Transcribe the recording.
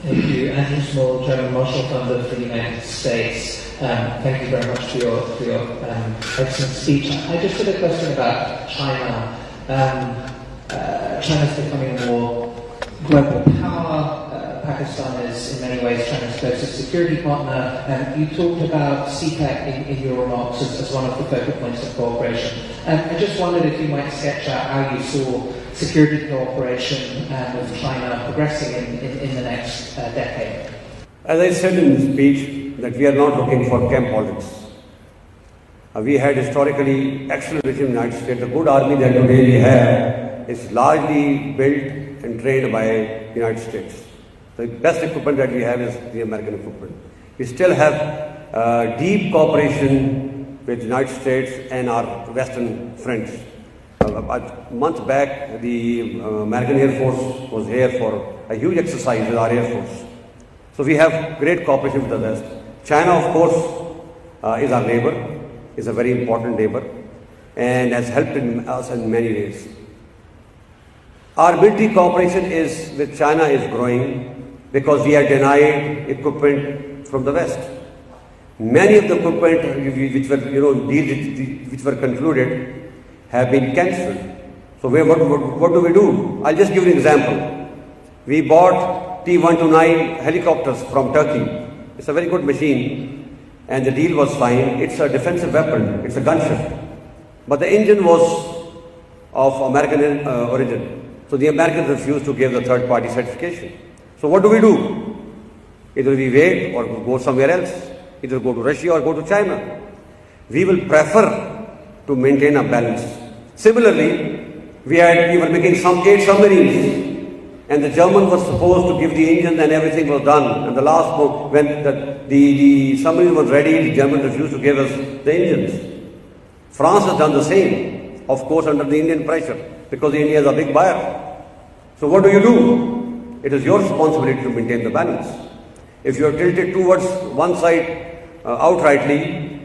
Thank you. Andrew Small, Chairman Marshall Fund of the United States. Thank you very much for your excellent speech. I just had a question about China. China's becoming a more global power. Pakistan is in many ways China's closest security partner. You talked about CPEC in your remarks as one of the focal points of cooperation. I just wondered if you might sketch out how you saw security cooperation with China progressing in the next decade. As I said in the speech, that we are not looking for camp politics. We had historically excellent regime in the United States. The good army that today we have is largely built and trained by the United States. The best equipment that we have is the American equipment. We still have deep cooperation with the United States and our Western friends. A month back, the American Air Force was here for a huge exercise with our Air Force. So we have great cooperation with the West. China, of course, is our neighbor, is a very important neighbor, and has helped us in many ways. Our military cooperation with China is growing because we are denied equipment from the West. Many of the equipment which were, deals which were concluded have been cancelled. So what do we do? I'll just give you an example. We bought T-129 helicopters from Turkey. It's a very good machine and the deal was fine. It's a defensive weapon. It's a gunship. But the engine was of American origin. So the Americans refused to give the third-party certification. So what do? Either we wait or go somewhere else. Either go to Russia or go to China. We will prefer to maintain a balance. Similarly, we were making some 8 submarines, and the German was supposed to give the engines and everything was done. And the last moment, when the submarine was ready, the Germans refused to give us the engines. France has done the same, of course, under the Indian pressure, because India is a big buyer. So what do? It is your responsibility to maintain the balance. If you are tilted towards one side outrightly,